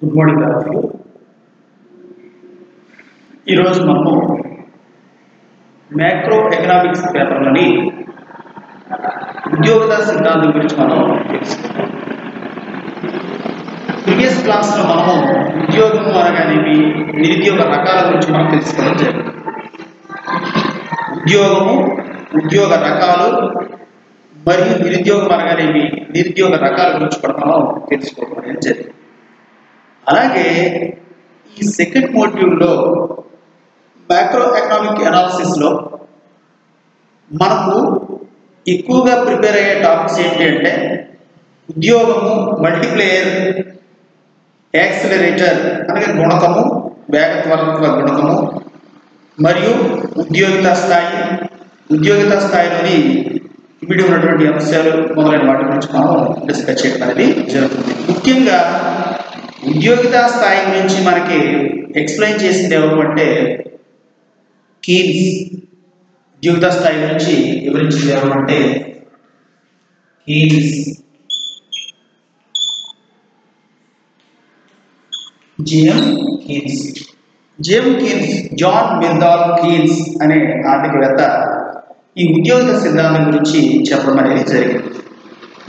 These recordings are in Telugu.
గుడ్ మార్నింగ్ అందరికీ. ఈరోజు మనము మ్యాక్రో ఎకనామిక్స్ పేపర్లోని ఉద్యోగ సిద్ధాంతం గురించి మనం తెలుసుకుంటాం. ప్రీవియస్ క్లాస్లో మనము ఉద్యోగము అనగానేవి నిరుద్యోగ రకాల గురించి మనం తెలుసుకోవడం జరిగింది. ఉద్యోగము, ఉద్యోగ రకాలు మరియు నిరుద్యోగం అనగానేవి నిరుద్యోగ రకాల గురించి కూడా మనం తెలుసుకోవడం జరిగింది. అలాగే ఈ సెకండ్ మాడ్యూల్లో మ్యాక్రో ఎకనామిక్ అనాలిసిస్లో మనకు ఎక్కువగా ప్రిపేర్ అయ్యే టాపిక్స్ ఏంటి అంటే ఉద్యోగము, మల్టీప్లేయర్, యాక్సిలరేటర్ అనగా గుణకము, వేగత్వరత్వ గుణకము మరియు ఉద్యోగిత స్థాయి, ఉద్యోగిత స్థాయిలోని ఇమిడి ఉన్నటువంటి అంశాలు మొదలైన వాటి గురించి మనం డిస్కస్ చేయడం అనేది జరుగుతుంది. ముఖ్యంగా ఉద్యోగిత స్థాయి గురించి మనకి ఎక్స్ప్లెయిన్ చేసింది ఎవరు అంటే కీన్స్. ఉద్యోగిత స్థాయి గురించి వివరించింది ఎవరు అంటే కీన్స్. జాన్ మిర్దాల్ కీన్స్ అనే ఆర్థికవేత్త ఈ ఉద్యోగిత సిద్ధాంతం గురించి చెప్పడం అనేది జరిగింది.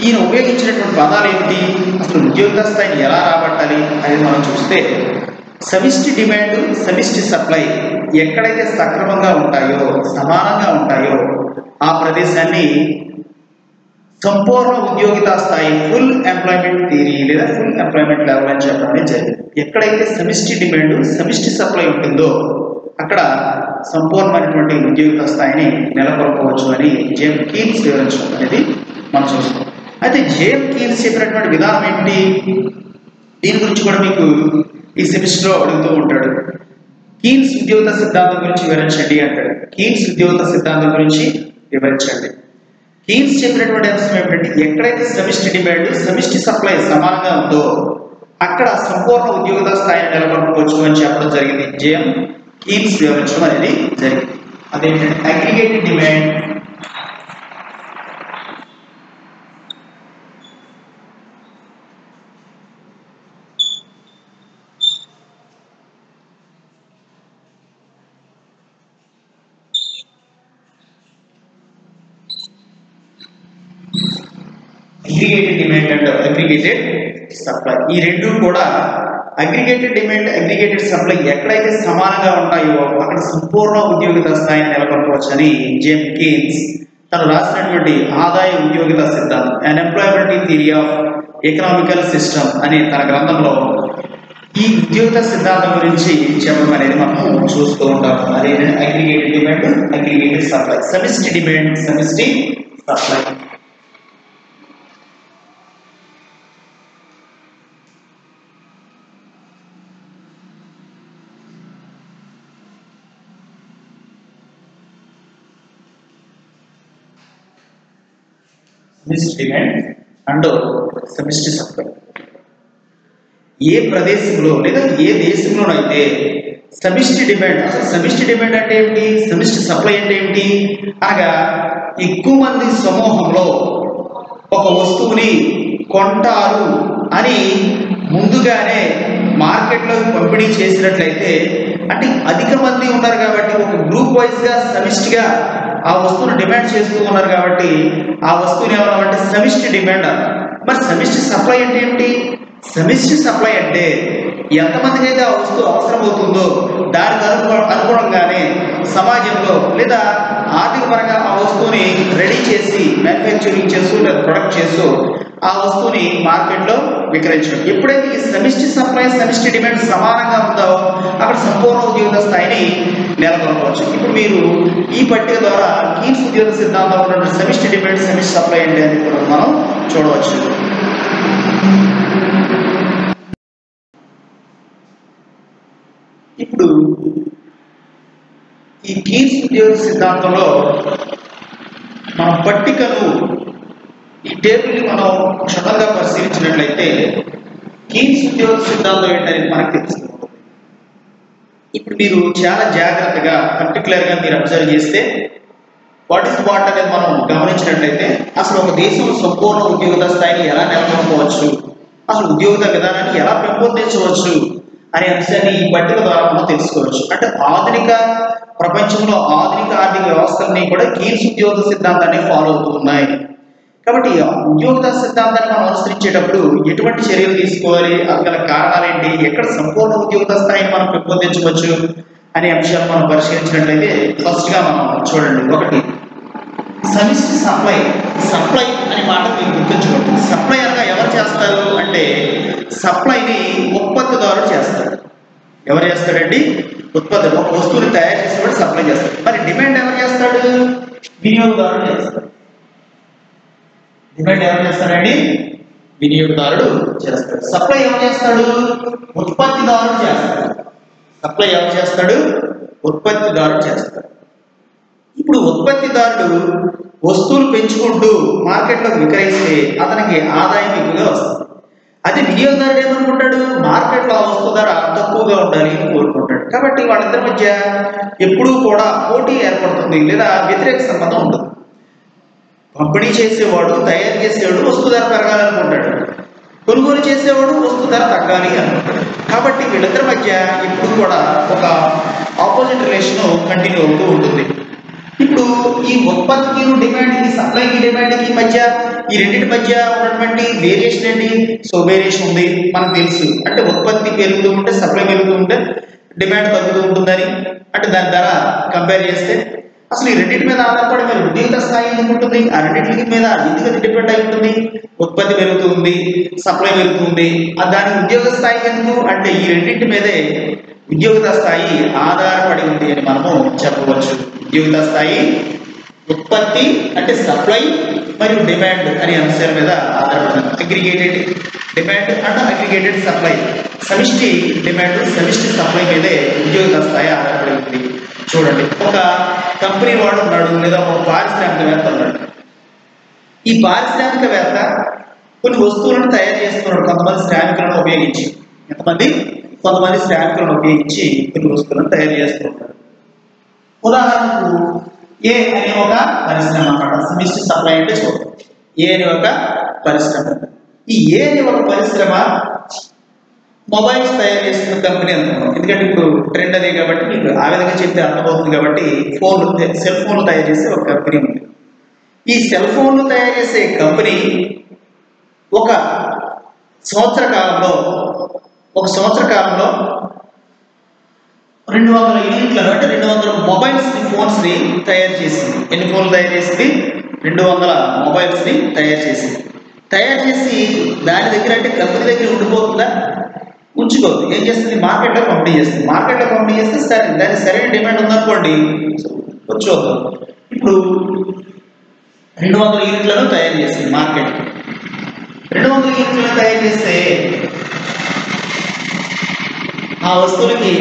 ఈయన ఉపయోగించినటువంటి పదాలు ఏమిటి, అసలు ఉద్యోగిత స్థాయిని ఎలా రాబట్టాలి అనేది మనం చూస్తే సమిష్టి డిమాండ్, సమిష్టి సప్లై ఎక్కడైతే సక్రమంగా ఉంటాయో, సమానంగా ఉంటాయో ఆ ప్రదేశాన్ని సంపూర్ణ ఉద్యోగిత స్థాయి, ఫుల్ ఎంప్లాయ్మెంట్ థియరీ లేదా ఫుల్ ఎంప్లాయ్మెంట్ లెవెల్ అని చెప్పడం జరిగింది. ఎక్కడైతే సమిష్టి డిమాండ్, సమిష్టి సప్లై ఉంటుందో అక్కడ సంపూర్ణమైనటువంటి ఉద్యోగిత స్థాయిని నెలకొల్పవచ్చు అని జేమ్ కీన్స్ వివరించడం అనేది మనం చూస్తాం. అయితే జేమ్ కీన్స్ చెప్పినటువంటి విధానం ఏంటి, దీని గురించి కూడా మీకు ఈ సెమిస్టర్లో అడుగుతూ ఉంటాడు. కీన్స్ ఉద్యోగిత సిద్ధాంతం గురించి వివరించండి అంటాడు. కీన్స్ ఉద్యోగిత సిద్ధాంతం గురించి వివరించండి. కీన్స్ చెప్పినటువంటి అంశం ఏమిటంటే ఎక్కడైతే సమిష్టి డిమాండ్, సమిష్టి సప్లై సమానంగా ఉందో అక్కడ సంపూర్ణ ఉద్యోగిత స్థాయిని నెలకొల్పవచ్చు అని చెప్పడం జరిగింది. జేమ్ కీన్స్ వివరించడం అనేది జరిగింది. అదేంటంటే aggregated demand, aggregated demand and aggregated supply, ఈ రెండు కూడా అగ్రిగేటెడ్ డిమాండ్, అగ్రిగేటెడ్ సప్లై ఎక్కడైతే సమానంగా ఉంటాయో అక్కడ సంపూర్ణ ఉద్యోగిత స్థాయిని నెలకొల్పవచ్చు అని జేమ్ కీన్స్ తను రాసినటువంటి ఆదాయ ఉద్యోగిత సిద్ధాంతం, unemployability theory of economical system అనే తన గ్రంథంలో ఈ ఉద్యోగిత సిద్ధాంతం గురించి చెప్పడం అనేది మనం చూస్తూ ఉంటాం. అదేంటంటే అగ్రిగేటెడ్ డిమాండ్, అగ్రిగేటెడ్ సప్లై, సమిష్టి డిమాండ్, సమిష్టి సప్లై. సమిష్టి డిమాండ్ అండ్ సమిష్టి సప్లై. ఏ ప్రదేశంలో లేదా ఏ దేశంలోనైతే సమిష్టి డిమాండ్, అసలు సమిష్టి డిమాండ్ అంటే ఏమిటి, సమిష్టి సప్లై అంటే ఏమిటి అనగా ఎక్కువ మంది సమూహంలో ఒక వస్తువుని కొంటారు అని ముందుగానే మార్కెట్లో పంపిణీ చేసినట్లయితే, అంటే అధిక మంది ఉన్నారు కాబట్టి ఒక గ్రూప్ వైజ్గా సమిష్టిగా ఆ వస్తువును డిమాండ్ చేస్తూ ఉన్నారు కాబట్టి ఆ వస్తువుని ఏమన్నామంటే సమిష్టి డిమాండ్. మరి సమిష్టి సప్లై అంటే ఏమిటి, సమిష్టి సప్లై అంటే ఎంతమందికి అయితే ఆ వస్తువు అవసరమవుతుందో దానికి అనుగుణంగానే సమాజంలో లేదా ఆర్థిక పరంగా ఆ వస్తువుని రెడీ చేసి మ్యానుఫ్యాక్చరింగ్ చేస్తూ లేదా ప్రొడక్ట్ చేస్తూ ఆ వస్తువుని మార్కెట్లో విక్రయించడం. ఎప్పుడైతే ఈ సమిష్టి సప్లై, సమిష్టి డిమాండ్ సమానంగా ఉందో అక్కడ సంపూర్ణ ఉద్యోగ స్థాయిని నెలకొల్పవచ్చు. ఇప్పుడు మీరు ఈ పట్టిక ద్వారా కీన్స్ ఉద్యోగ సిద్ధాంతం ఉన్నటువంటి సమిష్టి డిమాండ్, సమిష్టి సప్లై ఏంటి అని కూడా మనం చూడవచ్చు. ఇప్పుడు ఈ కీన్స్ ఉద్యోగ సిద్ధాంతంలో మన పట్టికను, ఈ టేబుల్ని మనం క్షుణ్ణంగా పరిశీలించినట్లయితే కీన్స్ ఉద్యోగ సిద్ధాంతం ఏంటనేది మనకు తెలుస్తుంది. ఇప్పుడు మీరు చాలా జాగ్రత్తగా పర్టికులర్గా మీరు అబ్జర్వ్ చేస్తే వాట్ ఈస్ వాట్ అనేది మనం గమనించినట్లయితే అసలు ఒక దేశం సంపూర్ణ ఉద్యోగిత స్థాయిని ఎలా నెలకొల్పవచ్చు అసలు ఉద్యోగ విధానాన్ని ఎలా పెంపొందించవచ్చు అనే అంశాన్ని ఈ పట్టిక ద్వారా మనం తెలుసుకోవచ్చు. అంటే ఆధునిక ప్రపంచంలో ఆధునిక ఆర్థిక వ్యవస్థలన్నీ కూడా కీన్స్ ఉద్యోగ సిద్ధాంతాన్ని ఫాలో అవుతూ ఉన్నాయి. కాబట్టి ఉద్యోగ సిద్ధాంతాన్ని మనం అనుసరించేటప్పుడు ఎటువంటి చర్యలు తీసుకోవాలి, గల కారణాలు ఏంటి, ఎక్కడ సంపూర్ణ ఉద్యోగ స్థాయిని మనం పెంపొందించవచ్చు అనే అంశాలు మనం పరిశీలించినట్లయితే ఫస్ట్ గా మనం చూడండి, ఒకటి సమిష్టి సప్లై. సప్లై అనే మాట మీరు గుర్తుంచుకోండి. సప్లై అనగా ఎవరు చేస్తారు అంటే సప్లైని ఉత్పత్తిదారుడు చేస్తాడు. ఎవరు చేస్తాడండి? ఉత్పత్తి. ఒక వస్తువుని తయారు చేసేవాడు సప్లై చేస్తాడు. మరి డిమాండ్ ఎవరు చేస్తాడు? వినియోగదారుడు చేస్తాడు. డిమాండ్ ఎవరు చేస్తాడండి? వినియోగదారుడు చేస్తాడు. సప్లై ఎవరు చేస్తాడు? ఉత్పత్తిదారుడు చేస్తాడు. సప్లై ఎవరు చేస్తాడు? ఉత్పత్తిదారుడు చేస్తాడు. ఇప్పుడు ఉత్పత్తిదారుడు వస్తువులు పెంచుకుంటూ మార్కెట్లో విక్రయిస్తే అతనికి ఆదాయం ఎక్కువగా వస్తుంది. అదే వినియోగదారుడు ఏమనుకుంటాడు? మార్కెట్లో ఆ వస్తువు ధర తక్కువగా ఉండాలి అని కోరుకుంటాడు. కాబట్టి వాళ్ళిద్దరి మధ్య ఎప్పుడూ కూడా పోటీ ఏర్పడుతుంది, లేదా వ్యతిరేక సంబంధం ఉంటుంది. పంపిణీ చేసేవాడు, తయారు చేసేవాడు వస్తువు ధర పెరగాలనుకుంటాడు, కొనుగోలు చేసేవాడు వస్తువు ధర తగ్గాలి అనుకుంటాడు. కాబట్టి వీళ్ళిద్దరి మధ్య ఎప్పుడు కూడా ఒక ఆపోజిట్ రిలేషన్ కంటిన్యూ అవుతూ ఉంటుంది. ఇప్పుడు ఈ ఉత్పత్తికి డిమాండ్కి, సప్లైకి డిమాండ్కి మధ్య, ఈ రెండింటి మధ్య ఉన్నటువంటి వేరియేషన్ ఏంటి? సో వేరియేషన్ ఉంది, మనకు తెలుసు. అంటే ఉత్పత్తి పెరుగుతూ ఉంటే సప్లై పెరుగుతూ ఉంటే డిమాండ్ తగ్గుతూ ఉంటుందని, అంటే దాని ధర కంపేర్ చేస్తే అసలు ఈ రెండింటి మీద ఆధారపడి మరి ఉద్యోగ స్థాయి ఎందుకు ఉంటుంది? ఆ రెండింటి మీద ఎందుకు డిపెండ్ అయి ఉంటుంది? ఉత్పత్తి పెరుగుతుంది, సప్లై పెరుగుతుంది, దాని ఉద్యోగ స్థాయి ఎందుకు అంటే ఈ రెండింటి మీదే ఉద్యోగ స్థాయి ఆధారపడి ఉంది అని మనము చెప్పవచ్చు. ఉద్యోగ స్థాయి ఉత్పత్తి అంటే సప్లై మరియు డిమాండ్ అనే అంశాల మీద ఆధారపడింది. Aggregated demand and aggregated supply, సమిష్టి డిమాండ్ సమిష్టి సప్లై మీదే ఉద్యోగ స్థాయి ఆధారపడి ఉంది. చూడండి, ఒక కంపెనీ వాడు ఉన్నాడు, లేదా ఒక పారిశ్రామికవేత్త ఉన్నాడు. ఈ పారిశ్రామికవేత్త కొన్ని వస్తువులను తయారు చేస్తున్నాడు కొంతమంది శ్రామికులను ఉపయోగించి. ఎంతమంది? కొంతమంది శ్రామికులను ఉపయోగించి కొన్ని వస్తువులను తయారు చేస్తుంటారు. ఉదాహరణకు ఏ అనే ఒక పరిశ్రమ అన్నమాట. సమిష్టి సప్లై అంటే చూడండి, ఏ అనే ఒక పరిశ్రమ. ఈ ఏ అనే ఒక పరిశ్రమ మొబైల్స్ తయారు చేస్తున్న కంపెనీ అనుకున్నాం. ఎందుకంటే ఇప్పుడు ట్రెండ్ అదే కాబట్టి మీకు ఆ విధంగా చెప్తే అర్థమవుతుంది. కాబట్టి సెల్ ఫోన్లు తయారు చేసే ఒక కంపెనీ ఉంది. ఈ సెల్ ఫోన్లు తయారు చేసే కంపెనీ ఒక సంవత్సర కాలంలో 200 యూనిట్లను, అంటే 200 మొబైల్స్ ఫోన్స్ ని తయారు చేసింది. ఎన్ని ఫోన్లు తయారు చేసింది? 200 మొబైల్స్ ని తయారు చేసింది. తయారు చేసి దాని దగ్గర, అంటే కంపెనీ దగ్గర ఉండిపోతుందా? ఉంచుకోదు. ఏం చేస్తుంది? మార్కెట్లో పంపిణీ చేస్తుంది. మార్కెట్లో పంపిణీ చేస్తే సరే, దానికి సరైన డిమాండ్ ఉందనుకోండి, వచ్చేద్దాం. ఇప్పుడు 200 యూనిట్లను తయారు చేస్తుంది మార్కెట్. 200 యూనిట్లను తయారు చేస్తే ఆ వస్తువులకి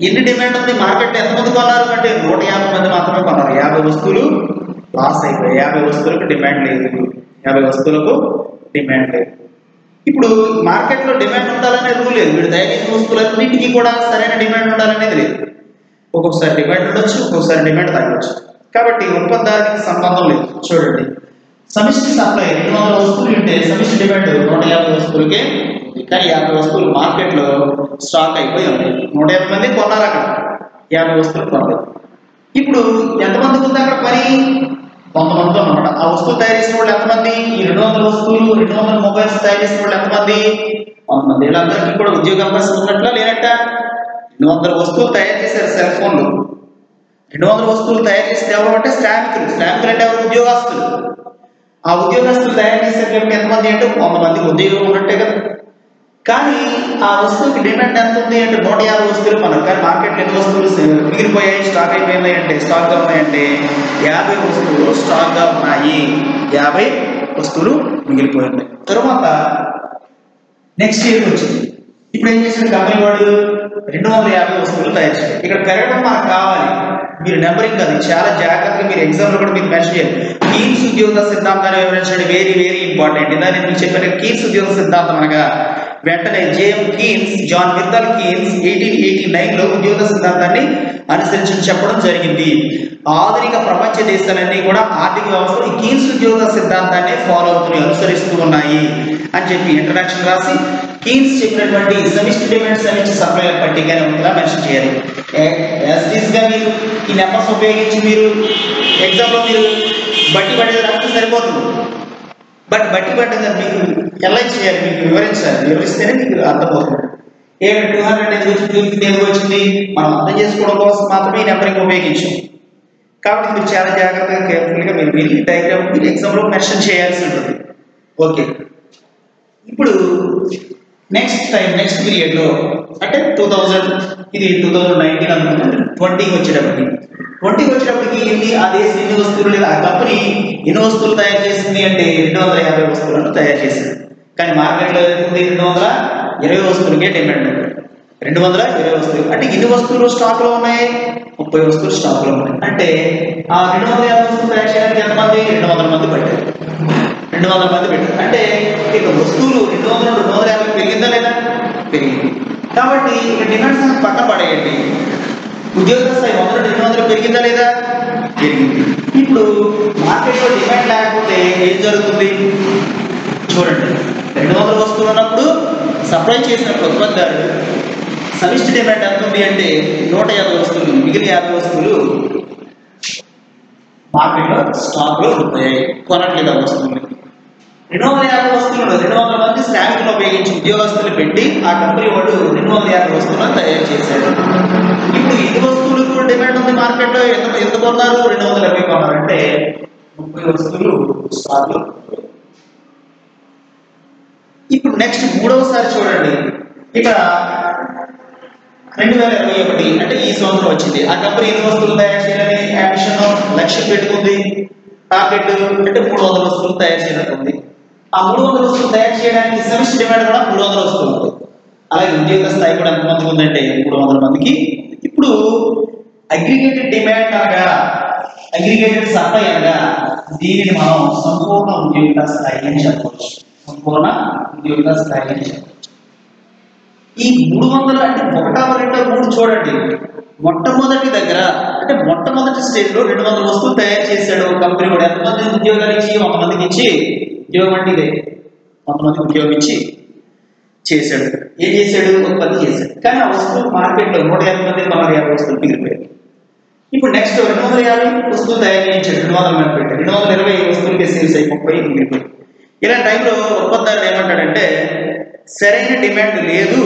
ఎన్ని డిమాండ్ ఉంది? మార్కెట్ ఎంతమంది కొన్నారు అంటే 150 మంది మాత్రమే కొన్నారు. 50 వస్తువులు లాస్ అయిపోయాయి. 50 వస్తువులకు డిమాండ్ లేదు. 50 వస్తువులకు డిమాండ్ లేదు. ఇప్పుడు మార్కెట్లో డిమాండ్ ఉండాలనే రూల్ లేదు. వీడు తయారు చేసిన వస్తువులన్నింటికీ కూడా సరైన డిమాండ్ ఉండాలనేది లేదు. ఒక్కొక్కసారి డిమాండ్ ఉండొచ్చు, ఒక్కొక్కసారి డిమాండ్ తగ్గొచ్చు. కాబట్టి ఉత్పత్తిదారునికి సంబంధం లేదు. చూడండి, సమిష్టి సప్లై 200 వస్తువులు ఉంటే సమిష్టి డిమాండ్ 150 వస్తువులకే, కానీ 50 వస్తువులు మార్కెట్లో స్టాక్ అయిపోయి ఉన్నాయి. 150 మంది కొన్నారు, అక్కడ 50 వస్తువులు కొన్నారు. ఇప్పుడు ఎంతమందికి ఉంది అక్కడ పని? 100 మంది అన్నమాట. ఆ వస్తువులు తయారు చేసిన వాళ్ళు ఎంతమంది? ఈ 200 వస్తువులు, 200 మొబైల్స్ తయారు చేసిన వాళ్ళు ఎంతమంది? 100 మంది. వీళ్ళందరికీ కూడా ఉద్యోగ అవకాశం ఉన్నట్లా లేనట్ట? 200 వస్తువులు తయారు చేశారు సెల్ ఫోన్లు. 200 వస్తువులు తయారు చేస్తే ఎవరు అంటే శ్రామికులు. శ్రామికులు అంటే ఎవరు? ఉద్యోగస్తులు. ఆ ఉద్యోగస్తులు తయారు చేశారు కాబట్టి ఎంతమంది అంటే 100 మందికి ఉద్యోగం ఉన్నట్టే కదా. కానీ ఆ వస్తువుకి డిమాండ్ ఎంత ఉంది అంటే 150 వస్తువులు కొన్నారు. కానీ మార్కెట్లో ఎన్ని వస్తువులు మిగిలిపోయాయి, స్టాక్ అయిపోయింది అంటే, స్టాక్గా ఉన్నాయంటే 50 వస్తువులు స్టాక్గా ఉన్నాయి. 50 వస్తువులు మిగిలిపోయింది. తర్వాత నెక్స్ట్ ఇయర్ వచ్చింది. ఇప్పుడు ఏం చేసిన కంపెనీ వాడు 250 వస్తువులు తయారు చేయాలి. ఇక్కడ పెరగడం మనకు కావాలి. మీరు నెంబరింగ్ అది చాలా జాగ్రత్తగా మీరు ఎగ్జామ్లో కూడా మీరు మెన్షన్ చేయాలి. కీన్స్ ఉద్యోగ సిద్ధాంతాన్ని వివరించండి. Very very important. దాన్ని మీకు చెప్పిన కీన్స్ ఉద్యోగ సిద్ధాంతం అనగా వెంటనే జాన్ మిర్దాల్ కీన్స్ 1889లో ఉద్యోగ సిద్ధాంతాన్ని అనుసరించి చెప్పడం జరిగింది. ఆధునిక ప్రపంచ దేశాలన్నీ కూడా ఆర్థిక వ్యవస్థలు ఈ కీన్స్ ఉద్యోగ సిద్ధాంతాన్ని ఫాలో అవుతున్నాయి, అనుసరిస్తూ ఉన్నాయి అని చెప్పి ఇంట్రడక్షన్ రాసి కీన్స్ చెప్పినటువంటి సమిష్టి డిమాండ్ సమిష్టి సప్లై పట్టికని ఇలా మెన్షన్ చేయాలి. గా మీరు ఈ నెంబర్స్ ఉపయోగించి మీరు ఎగ్జామ్లో మీరు బట్టి పడేది రాస్తే సరిపోతుంది. బట్ బట్టి పడ్డది మీకు ఎలా చేయాలి, మీకు వివరిస్తేనే మీకు అర్థమవుతుంది. 200 ఎందుకు వచ్చింది మనం అర్థం చేసుకోవడం కోసం మాత్రమే ఈ నెంబరింగ్ ఉపయోగించాం. కాబట్టి మీరు చాలా జాగ్రత్తగా కేర్ఫుల్గా మీరు వెళ్ళి డయాగ్రామ్ మీరు ఎగ్జామ్లో మెన్షన్ చేయాల్సి ఉంటుంది. ఓకే, ఇప్పుడు నెక్స్ట్ పీరియడ్లో అంటే 2000 ఇది 2019 అనుకుంటున్నాను, 20కి వచ్చేటప్పటికి ఎన్ని ఆ దేశం ఎన్ని వస్తువులు లేదా ఆ కంపెనీ ఎన్ని వస్తువులు తయారు చేసింది అంటే 250 వస్తువులను తయారు చేసింది. కానీ మార్కెట్లో ఉంది 220 వస్తువులకే డిమాండ్ ఉంది. 220 వస్తువులు అంటే ఇన్ని వస్తువులు స్టాక్లో ఉన్నాయి, 30 వస్తువులు స్టాక్లో ఉన్నాయి. అంటే ఆ 250 వస్తువులు తయారు చేయడానికి ఎంతమంది 200 మంది పట్టారు. 200 మంది పెట్టారు అంటే ఇక వస్తువులు 250 పెరిగిందా లేదా? పెరిగింది. కాబట్టి ఇక డిమాండ్ సగం పక్కన పడేయండి. ఉద్యోగ స్థాయి 200 పెరిగిందా లేదా? పెరిగింది. ఇప్పుడు మార్కెట్లో డిమాండ్ లేకపోతే ఏం జరుగుతుంది చూడండి. 200 వస్తువులు ఉన్నప్పుడు సప్లై చేసినప్పుడు ఉత్పత్తిదారుడు సమిష్టి డిమాండ్ ఎంత ఉంది అంటే 150 వస్తువులు, మిగిలిన 50 వస్తువులు మార్కెట్లో స్టాక్లో ఉంటాయి, కొనట్లేదు ఆ వస్తువులు. 250 వస్తువులను 200 మంది శ్రామికులు ఉపయోగించి ఉద్యోగస్తులు పెట్టి ఆ కంపెనీ వాడు 250 వస్తువులను తయారు చేశాడు. ఇప్పుడు ఎన్ని వస్తువులకు డిమాండ్ ఉంది మార్కెట్లో? ఎంత కొన్నారు? 220 కొన్నారు. అంటే 30 వస్తువులు స్టాక్లో. ఇప్పుడు నెక్స్ట్ మూడవసారి చూడండి, ఇక్కడ 2021 అంటే ఈ సంవత్సరం వచ్చింది. ఆ కంపెనీ ఎన్ని వస్తువులు తయారు చేయాలని అంబిషన్ లక్ష్యం పెట్టుకుంది. టార్గెట్ అంటే 300 వస్తువులు తయారు చేయాలనుకుంది. ఆ 300 వస్తువులు తయారు చేయడానికి సమిష్టి డిమాండ్ కూడా 300 వస్తువులు ఉంది. అలాగే ఉద్యోగ స్థాయి కూడా ఎంతమందికి ఉందంటే 300 మందికి. ఇప్పుడు అగ్రిగేటెడ్ డిమాండ్ అనగా అగ్రిగేటెడ్ సప్లై అనగా దీనిని మనం సంపూర్ణ ఉద్యోగ స్థాయి అని చెప్పవచ్చు. సంపూర్ణ ఉద్యోగ స్థాయి అని చెప్పవచ్చు. ఈ 300 అంటే 1, 2, 3 చూడండి. మొట్టమొదటి దగ్గర అంటే మొట్టమొదటి స్టేజ్లో 200 వస్తువులు తయారు చేశాడు కంపెనీ వాడు. ఎంతమంది ఉద్యోగాలు ఇచ్చి 100 మందికి ఇచ్చి ఉద్యోగం అంటే ఇదే 100 మందికి ఉద్యోగం ఇచ్చి చేశాడు. ఏం చేశాడు? ఉత్పత్తి చేశాడు. కానీ ఆ వస్తువులు మార్కెట్లో 150 మంది 150 వస్తువులు మిగిలిపోయాయి. ఇప్పుడు నెక్స్ట్ 250 వస్తువులు తయారు చేయించాడు, 200 మంది పెట్టాడు. 220 వస్తువులకి సేల్స్ అయ్యి 30 మిగిలిపోయాయి. ఇలాంటి టైంలో ఉత్పత్తిదారుడు ఏమంటాడంటే సరైన డిమాండ్ లేదు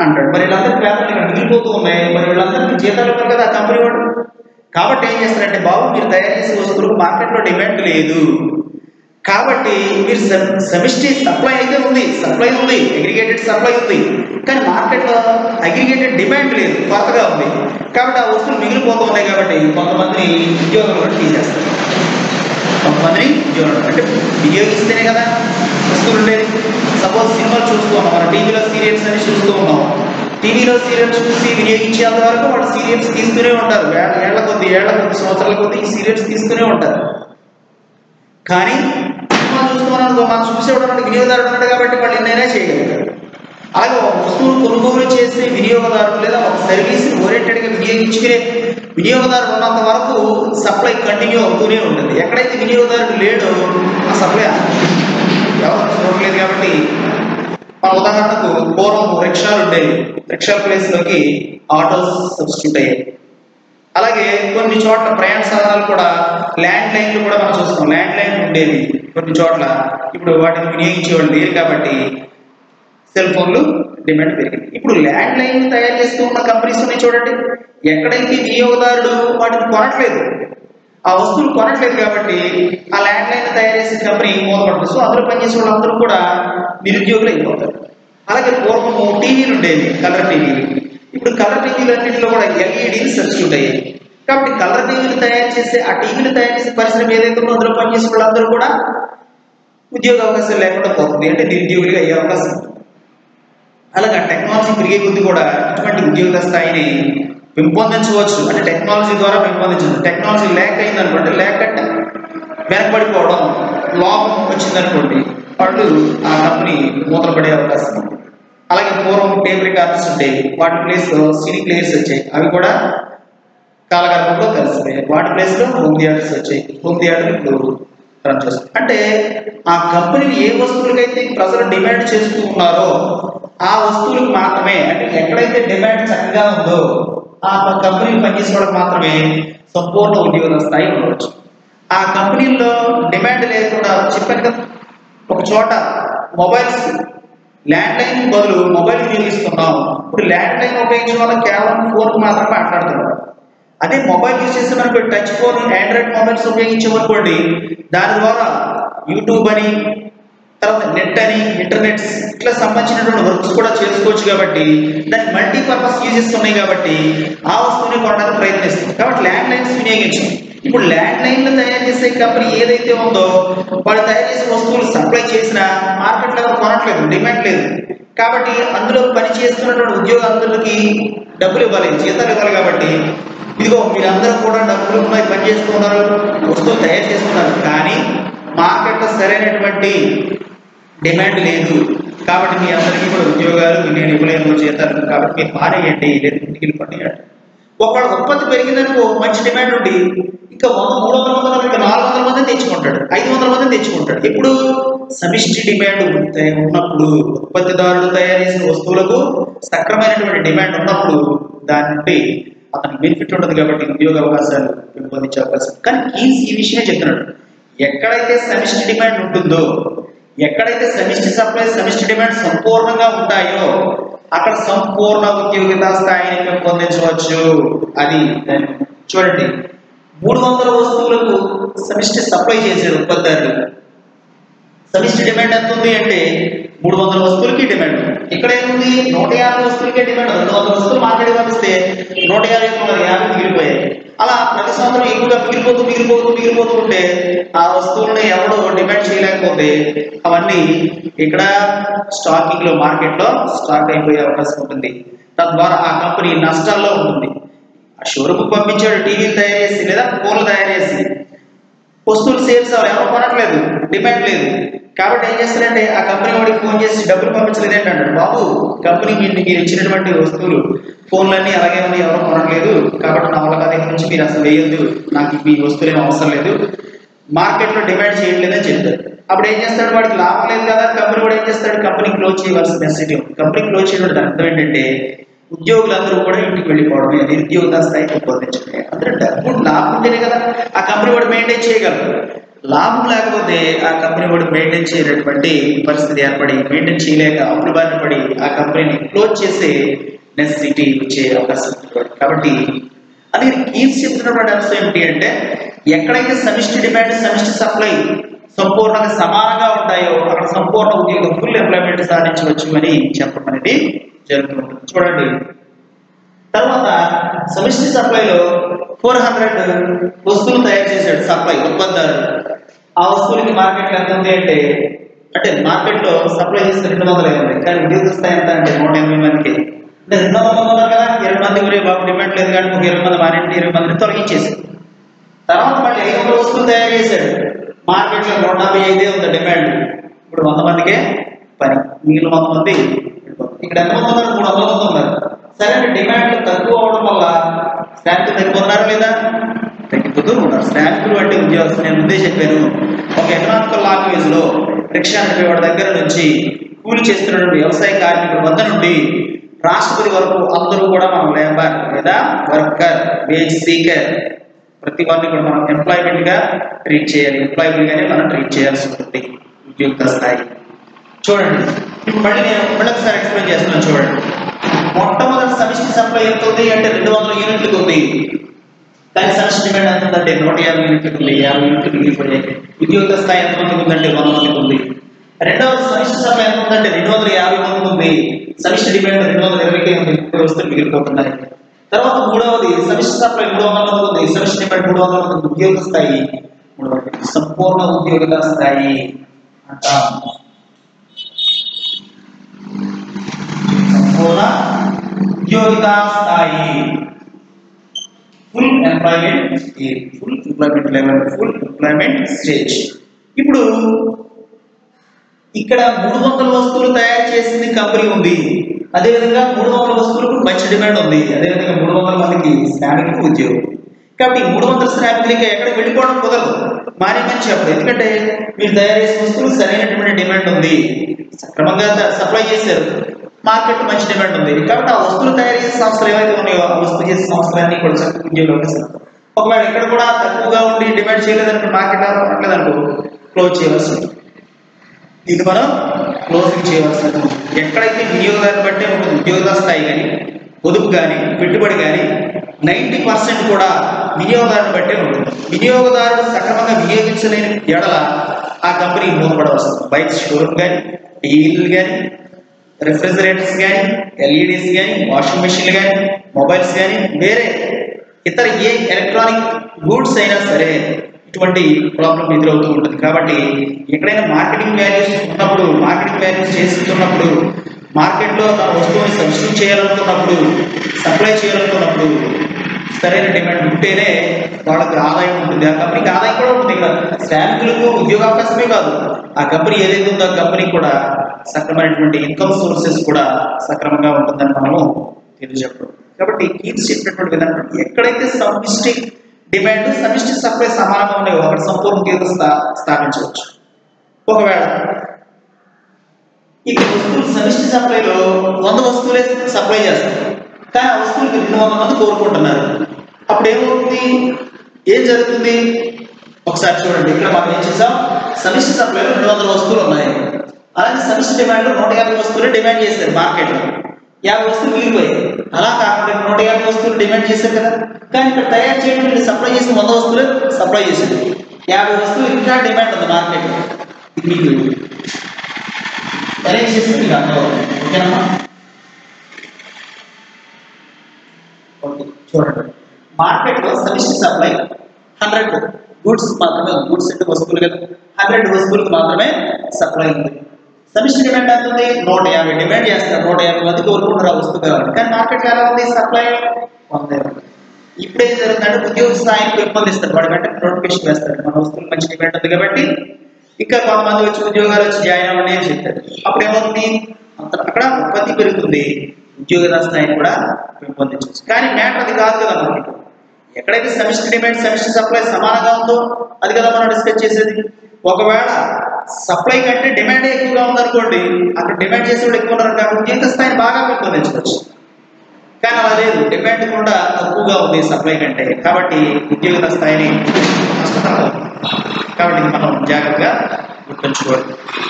అంటాడు. మరి వీళ్ళందరికీ వేతనాలు ఇక్కడ మిగిలిపోతూ ఉన్నాయి, మరి వీళ్ళందరికీ జీతాలు ఇవ్వాలి కదా ఆ కంపెనీ వాడు. కాబట్టి ఏం చేస్తారంటే బాబు మీరు తయారు చేసే వస్తువులకు మార్కెట్లో డిమాండ్ లేదు, కాబట్టి మీరు సమిష్టి సప్లై అయితే ఉంది, అగ్రిగేటెడ్ సప్లై ఉంది, కానీ మార్కెట్లో అగ్రిగేటెడ్ డిమాండ్ లేదు, కొత్తగా ఉంది. కాబట్టి ఆ వస్తువులు మిగిలిపోతూ ఉన్నాయి. కాబట్టి కొంతమంది ఉద్యోగాలు తీసేస్తారు. కొంతమందిని ఉద్యోగాలు అంటే వినియోగిస్తేనే కదా వస్తువులు ఉండేది. సపోజ్ సినిమాలు చూస్తూ ఉన్నాం, మన టీవీలో సీరియల్స్ అని చూస్తూ ఉన్నాం. టీవీలో సీరియల్స్ చూసి వినియోగించేంత వరకు వాళ్ళు సీరియల్స్ తీస్తూనే ఉంటారు. ఏళ్ల కొద్ది సంవత్సరాల కొద్ది ఈ సీరియల్స్ తీస్తూనే ఉంటారు. కానీ సినిమా చూస్తున్నాను మనం చూసేవాడు వినియోగదారుడు ఉన్నాడు కాబట్టి వాళ్ళు ఎన్నైనా చేయగలుగుతారు. అలాగే ఒక వస్తువును కొనుగోలు చేసే వినియోగదారుడు లేదా ఒక సర్వీస్ ఓరియంటెడ్గా వినియోగించుకునే వినియోగదారుడు ఉన్నంత వరకు సప్లై కంటిన్యూ అవుతూనే ఉంటుంది. ఎక్కడైతే వినియోగదారుడు లేడో ఆ సప్లై ఎవరు చూడలేదు. కాబట్టి మన ఉదాహరణకు పూర్వం రిక్షాలు ఉండేవి, రిక్షా ప్లేస్లోకి ఆటోస్ సబ్స్టిట్యూట్ అయ్యాయి. అలాగే కొన్ని చోట్ల ప్రయాణ సాధనాలు కూడా ల్యాండ్ లైన్లు కూడా మనం చూస్తాం. ల్యాండ్ లైన్ ఉండేవి కొన్ని చోట్ల, ఇప్పుడు వాటిని వినియోగించేవాళ్ళు లేరు కాబట్టి సెల్ ఫోన్లు డిమాండ్ పెరిగింది. ఇప్పుడు ల్యాండ్ లైన్ తయారు చేస్తూ ఉన్న కంపెనీస్ ఉన్నాయి చూడండి. ఎక్కడైతే వినియోగదారుడు వాటిని కొనట్లేదు, ఆ వస్తువులు కొనట్లేదు కాబట్టి ఆ ల్యాండ్ లైన్ తయారు చేసే కంపెనీ మూతపడుతుంది. సో అందులో పనిచేసే వాళ్ళందరూ కూడా నిరుద్యోగులు అయిపోతారు. అలాగే పూర్వము టీవీలు ఉండేవి, కలర్ టీవీలు. ఇప్పుడు కలర్ టీవీలు అన్నింటిలో కూడా ఎల్ఈడీలు సబ్స్టిట్యూట్ అయ్యాయి. కాబట్టి కలర్ టీవీలు తయారు చేసే ఆ టీవీలు తయారు చేసే పరిశ్రమ ఏదైతే ఉందో అందులో పనిచేసే వాళ్ళందరూ కూడా ఉద్యోగ అవకాశాలు లేకుండా పోతుంది, అంటే నిరుద్యోగులుగా అయ్యే అవకాశం. అలాగే టెక్నాలజీ పెరిగే కొద్ది కూడా ఇటువంటి ఉద్యోగ స్థాయిని పెంపొందించవచ్చు, అంటే టెక్నాలజీ ద్వారా పెంపొందించవచ్చు. టెక్నాలజీ లేక అయిందనుకోండి, లేకంటే వెనకబడిపోవడం, లోపం వచ్చిందనుకోండి, వాళ్ళు ఆ కంపెనీ మూతలు పడే అవకాశం ఉంది. అలాగే పూర్వం టేప్ రికార్డర్స్ ఉంటాయి, వాటి ప్లేస్లో సిడీ ప్లేయర్స్ వచ్చాయి, అవి కూడా కాలగర్భంలో కలిసిపోయాయి. వాటి ప్లేస్లో హోమ్ థియేటర్స్ వచ్చాయి, హోమ్ థియేటర్ ఇప్పుడు రన్ చేస్తాయి. అంటే ఆ కంపెనీలు ఏ వస్తువులకైతే ప్రజలు డిమాండ్ చేస్తూ ఉన్నారో ఆ వస్తువులకు మాత్రమే, అంటే ఎక్కడైతే డిమాండ్ చక్కగా ఉందో ఆ కంపెనీలు పనిచేసే వాళ్ళకి మాత్రమే సంపూర్ణ ఉద్యోగ స్థాయి ఉండవచ్చు. ఆ కంపెనీల్లో డిమాండ్ లేకుండా చెప్పాను కదా, ఒక చోట మొబైల్స్ ల్యాండ్ లైన్ బదులు మొబైల్ వినియోగిస్తున్నాం. ఇప్పుడు ల్యాండ్ లైన్ ఉపయోగించడం వల్ల కేవలం ఫోన్కి మాత్రమే మాట్లాడుతున్నాం. అదే మొబైల్ యూజ్ చేస్తే మనకు టచ్ ఫోన్, ఆండ్రాయిడ్ మొబైల్స్ ఉపయోగించామనుకోండి, దాని ద్వారా యూట్యూబ్ అని, తర్వాత నెట్ అని, ఇంటర్నెట్స్ ఇట్లా సంబంధించినటువంటి వర్క్స్ కూడా చేసుకోవచ్చు. కాబట్టి దానికి మల్టీపర్పస్ యూజెస్ ఉన్నాయి. కాబట్టి ఆ వస్తువుని కొనడానికి ప్రయత్నిస్తుంది. కాబట్టి ల్యాండ్ లైన్స్ వినియోగించాం. ఇప్పుడు ల్యాండ్ లైన్లు తయారు చేసే కంపెనీ ఏదైతే ఉందో వాళ్ళు తయారు చేసే వస్తువులు సప్లై చేసినా మార్కెట్లో ఎవరు కొనట్లేదు, డిమాండ్ లేదు. కాబట్టి అందులో పని చేస్తున్నటువంటి ఉద్యోగాలకు డబ్బులు ఇవ్వాలి, జీతాలు ఇవ్వాలి. కాబట్టి ఇదిగో మీరందరూ కూడా డబ్బులు ఉన్నాయి, పని చేస్తున్నారు, వస్తువులు తయారు చేస్తున్నారు, కానీ మార్కెట్లో సరైనటువంటి డిమాండ్ లేదు. కాబట్టి మీ అందరికీ కూడా ఉద్యోగాలు నేను ఇవ్వలేను, జీతాలు, కాబట్టి మీరు మానేయండి, లేదు ఇంటికి వెళ్ళిపోండి. ఒకవేళ ఉత్పత్తి పెరిగిందనుకో, మంచి డిమాండ్ ఉండి ఇంకా 100, 300 మంది, ఇంకా 400 మంది తెచ్చుకుంటాడు, 500 మంది తెచ్చుకుంటాడు. ఇప్పుడు సమిష్టి డిమాండ్ ఉన్నప్పుడు, ఉత్పత్తిదారులు తయారు చేసిన వస్తువులకు సక్రమైనటువంటి డిమాండ్ ఉన్నప్పుడు దాని నుండి అతనికి బెనిఫిట్ ఉంటుంది. కాబట్టి ఉద్యోగ అవకాశాలు పెంపొందించే అవకాశం. కానీ కీస్ ఈ విషయమే చెప్తున్నాడు, ఎక్కడైతే సమిష్టి డిమాండ్ ఉంటుందో, ఎక్కడైతే సమిష్టి సప్లై, సమిష్టి డిమాండ్ సంపూర్ణంగా ఉంటాయో అక్కడ సంపూర్ణ ఉద్యోగిత స్థాయిని పెంపొందించవచ్చు. అది చూడండి, 300 వస్తువులకు సమిష్టి సప్లై చేసాడు ఉత్పత్తిదారులు. సమిష్టి డిమాండ్ ఎంత ఉంది అంటే 300 వస్తువులకి డిమాండ్. ఇక్కడ ఏముంది, 150 వస్తువులకే డిమాండ్. 200 వస్తువులు మార్కెట్ పంపిస్తే 150 మిగిలిపోయాయి. అలా ప్రతి సంవత్సరం ఎక్కువగా మిగిలిపోతూ ఉంటే ఆ వస్తువులను ఎవరు డిమాండ్ చేయలేకపోతే అవన్నీ ఇక్కడ స్టాకింగ్ లో, మార్కెట్ లో స్టాక్ అయిపోయే అవకాశం ఉంటుంది. తద్వారా ఆ కంపెనీ నష్టాల్లో ఉంటుంది. ఆ షోరూమ్ పంపించాడు టీవీలు తయారు చేసి లేదా ఫోన్లు తయారు చేసి, వస్తువులు సేల్స్ ఎవరు కొనట్లేదు, డిమాండ్ లేదు. కాబట్టి ఏం చేస్తారంటే ఆ కంపెనీ వాడికి ఫోన్ చేసి డబ్బులు పంపించలేదు ఏంటంటాడు, బాబు కంపెనీ మీరు ఇచ్చినటువంటి వస్తువులు ఫోన్లన్నీ అలాగే ఉన్నాయి, ఎవరు కొనట్లేదు, కాబట్టి నా వల్ల దగ్గర నుంచి మీరు అసలు వేయద్దు, నాకు మీ వస్తువులు ఏమీ అవసరం లేదు, మార్కెట్లో డిమాండ్ చేయట్లేదని చెప్తారు. అప్పుడు ఏం చేస్తాడు, వాడికి లాభం లేదు కదా, కంపెనీ కూడా ఏం చేస్తాడు, కంపెనీ క్లోజ్ చేయవలసిన నెసెసిటీ. కంపెనీ క్లోజ్ చేయడం అర్థం ఏంటంటే ఉద్యోగులందరూ కూడా ఇంటికి వెళ్ళిపోవడమే, నిరుద్యోగ స్థాయి పెంపొందించడమే. అందరూ డబ్బు లాభం ఉంటేనే కదా ఆ కంపెనీ వాడు మెయింటైన్ చేయగలరు. లాభం లేకపోతే ఆ కంపెనీ వాడు మెయింటైన్ చేయనటువంటి పరిస్థితి ఏర్పడి, మెయింటైన్ చేయలేక అప్పులు బారిన పడి ఆ కంపెనీని క్లోజ్ చేసే నెసెసిటీ వచ్చే అవకాశం ఉంటుంది. కాబట్టి అది కీస్ చెప్తున్నటువంటి అంశం ఏమిటి అంటే ఎక్కడైతే సమిష్టి డిమాండ్, సమిష్టి సప్లై సంపూర్ణంగా సమానంగా ఉంటాయో అక్కడ సంపూర్ణ ఉద్యోగం, ఫుల్ ఎంప్లాయ్మెంట్ సాధించవచ్చు అని చెప్పడం అనేది జరుగుతుంటుంది. చూడండి, తర్వాత సమిష్టి సప్లైలో 400 వస్తువులు తయారు చేశాడు సప్లై ఉత్పత్తిదారుడు. ఆ వస్తువులకి మార్కెట్లో ఎంత ఉంది అంటే మార్కెట్లో సప్లై చేసిన 200 ఉంది, కానీ ఉద్యోగ స్థాయి ఎంత అంటే 180 మందికి. అంటే 200 మంది ఉన్నారు కదా, 20 మంది ఒరే బాబు డిమాండ్ లేదు కానీ 20 మంది మానేంటి, 20 మందిని తొలగించేసి తర్వాత మళ్ళీ 500 వస్తువులు తయారు చేశాడు. మార్కెట్లో 145 ఉంది డిమాండ్. ఇప్పుడు 100 మందికే పని, మిగిలిన 100 మంది ఇక్కడ ఎంతమంది ఉన్నారు, 300 మంది ఉన్నారు. సరే, డిమాండ్ తక్కువ అవడం వల్ల శ్రామికులు తగ్గిపోతున్నారా లేదా, తగ్గిపోతూ ఉన్నారు. శ్రామికులు అంటే ఉద్యోగస్తులు. నేను ముందే చెప్పాను, ఒక ఎకనామికల్ లాంగ్వేజ్ లో రిక్షా నడిపేవాడి దగ్గర నుంచి కూలి చేస్తున్నటువంటి వ్యవసాయ కార్మికుల వద్ద నుండి రాష్ట్రపతి వరకు అందరూ కూడా మనం లేబర్ లేదా వర్కర్, వేజ్ సీకర్, ప్రతి వారిని కూడా మనం ఎంప్లాయ్మెంట్ గా ట్రీట్ చేయాలి, ఎంప్లాయబుల్ గానే మనం ట్రీట్ చేయాల్సి ఉంటుంది ఉద్యోగ స్థాయి. చూడండి, ఇప్పుడు మళ్ళీ నేను ఒకసారి ఎక్స్ప్లెయిన్ చేస్తున్నాను. చూడండి, మొట్టమొదటి సమిష్టి సప్లై ఎంత ఉంది అంటే 200 యూనిట్లకు ఉంది. కానీ సమిష్టి డిమాండ్ ఎంత ఉందంటే 150 యూనిట్లకు ఉంది, 50 యూనిట్లు మిగిలిపోయాయి. ఉద్యోగ స్థాయి ఎంత మందికి ఉందంటే 100 మందికి ఉంది. రెండవది సమిష్టి సప్లై ఎంత ఉందంటే 250 మందికి ఉంది. సమిష్టి డిమాండ్ 220కే ఉంది, వస్తువులు మిగిలిపోతున్నాయి. తర్వాత మూడవది సమిష్టి సప్లై 300 మందికి ఉంది, సమిష్టి డిమాండ్ 300 మందికి. ఉద్యోగ స్థాయి సంపూర్ణ ఉద్యోగిత స్థాయి అంటాం. సంపూర్ణ ఉద్యోగిత స్థాయి, full employment stage, full employment level, full employment stage. ఇప్పుడు ఇక్కడ 300 వస్తువులు తయారు చేసింది కంపెనీ ఉంది, అదేవిధంగా 300 వస్తువులకు మంచి డిమాండ్ ఉంది, అదేవిధంగా 300 మందికి శ్రామికులకు ఉద్యోగం. కాబట్టి ఈ 300 శ్రామికులకి ఎక్కడికి వెళ్ళిపోవడం కుదరదు, మానేమని చెప్పదు. ఎందుకంటే మీరు తయారు చేసిన వస్తువులు సరైనటువంటి డిమాండ్ ఉంది, సక్రమంగా సప్లై చేశారు, మార్కెట్ మంచి డిమాండ్ ఉంది. కాబట్టి ఆ వస్తువులు తయారు చేసే సంస్థలు ఏవైతే ఉన్నాయో ఆ వస్తువు చేసే సంస్థలన్నీ కూడా చక్కగా ఉద్యోగాలు ఇస్తారు. ఒకవేళ ఇక్కడ కూడా తక్కువగా ఉండి డిమాండ్ చేయలేదనుకో, మార్కెట్ రావట్లేదనుకో, క్లోజ్ చేయవలసి ఉంటుంది. ఇది మనం క్లోజింగ్ చేయవలసి ఉంటుంది. ఎక్కడైతే వినియోగదారుని బట్టే ఉంటుంది ఉద్యోగ స్థాయి కానీ, పొదుపు కానీ, పెట్టుబడి కానీ 90% కూడా వినియోగదారుని బట్టే ఉంటుంది. వినియోగదారుడు సక్రమంగా వినియోగించలేని ఎడల ఆ కంపెనీ మూతపడవలసింది. బయట షోరూమ్ కానీ, టీవీలు కానీ, రిఫ్రిజిరేటర్స్ కానీ, ఎల్ఈడీస్ కానీ, వాషింగ్ మెషిన్లు కానీ, మొబైల్స్ కానీ, వేరే ఇతర ఏ ఎలక్ట్రానిక్ గూడ్స్ అయినా సరే ఇటువంటి ప్రాబ్లం ఎదురవుతూ ఉంటుంది. కాబట్టి ఎక్కడైనా మార్కెటింగ్ వాల్యూస్ ఉన్నప్పుడు, మార్కెటింగ్ వాల్యూస్ చేస్తున్నప్పుడు, మార్కెట్లో తన వస్తువుని సబ్స్టిట్యూట్ చేయాలనుకున్నప్పుడు, సప్లై చేయాలనుకున్నప్పుడు సరైన డిమాండ్ ఉంటేనే వాళ్ళకి ఆదాయం ఉంటుంది, ఆ కంపెనీకి ఆదాయం కూడా ఉంటుంది. ఇక్కడ శ్రామికులకు ఉద్యోగ అవకాశమే కాదు, ఆ కంపెనీ ఏదైతే ఉందో ఆ కంపెనీకి కూడా సక్రమైనటువంటి ఇన్కమ్ సోర్సెస్ కూడా సక్రమంగా ఉంటుందని మనము తెలియజెప్పడం. కాబట్టి కీర్స్ చెప్పినటువంటి విధానం ఎక్కడైతే సమిష్టి డిమాండ్ సమిష్టి సప్లై సమానంగా ఉన్నాయో అక్కడ సంపూర్ణ ఉద్యోగ స్థాపించవచ్చు. ఒకవేళ ఇక వస్తువులు సమిష్టి సప్లైలో 100 వస్తువులే సప్లై చేస్తారు, కానీ ఆ వస్తువులకి 200 మంది కోరుకుంటున్నారు. అప్పుడు ఏమవుతుంది, ఏం జరుగుతుంది ఒకసారి చూడండి. ఇక్కడ మనం ఏం చేసాం, సమిష్టి సప్లైలో 200 వస్తువులు ఉన్నాయి, అలాగే సమిష్టి డిమాండ్ 150 వస్తువులే డిమాండ్ చేశారు మార్కెట్లో, 50 వస్తువులు మిగిలిపోయాయి. అలా కాకుండా 150 వస్తువులు డిమాండ్ చేశారు కదా, కానీ ఇక్కడ తయారు చేయడం సప్లై చేసిన 100 వస్తువులు సప్లై చేశారు, 50 వస్తువులు ఇంకా డిమాండ్ ఉంది మార్కెట్లో. మీకు అరేంజ్ చేసి మీకు అర్థమవుతుంది. ఓకేనమ్మా, ఓకే చూడండి. మార్కెట్లో సమిష్టి సప్లై 100 గూడ్స్ మాత్రమే, గూడ్స్ అంటే వస్తువులు కదా, 100 వస్తువులకు మాత్రమే సప్లై ఉంది. సమిష్టి డిమాండ్ ఎంత ఉంది, 150 డిమాండ్ చేస్తారు, 150 మంది కోరుకుంటారు ఆ వస్తువు కావాలి, కానీ మార్కెట్లో ఎలా ఉంది సప్లై 100. ఇప్పుడు ఏం జరుగుతుందంటే ఉద్యోగ స్థాయిని పెంపొందిస్తారు, వాడి వెంటనే నోటిఫికేషన్ వేస్తారు, మన వస్తువులు మంచి డిమాండ్ ఉంది కాబట్టి ఇంకా కొంతమంది వచ్చి ఉద్యోగాలు వచ్చి జాయిన్ అవ్వండి అని చెప్తారు. అప్పుడు ఏమవుతుంది, అక్కడ ఉత్పత్తి పెరుగుతుంది, ఉద్యోగ స్థాయిని కూడా పెంపొందించవచ్చు. కానీ మ్యాటర్ అది కాదు కదా మనకి. ఎక్కడైతే సమిష్టి డిమాండ్ సమిష్టి సప్లై సమానంగా ఉందో అది కదా మనం డిస్కస్ చేసేది. ఒకవేళ సప్లై కంటే డిమాండ్ ఎక్కువగా ఉందనుకోండి, అక్కడ డిమాండ్ చేసేవాడు ఎక్కువ ఉన్నారు కాబట్టి ఉద్యోగ స్థాయిని బాగా పెంపొందించవచ్చు. కానీ అలా లేదు, డిమాండ్ కూడా తక్కువగా ఉంది సప్లై కంటే, కాబట్టి ఉద్యోగ స్థాయిని కష్టతరం అవుతుంది. కాబట్టి మనం జాగ్రత్తగా గుర్తుంచుకోవాలి.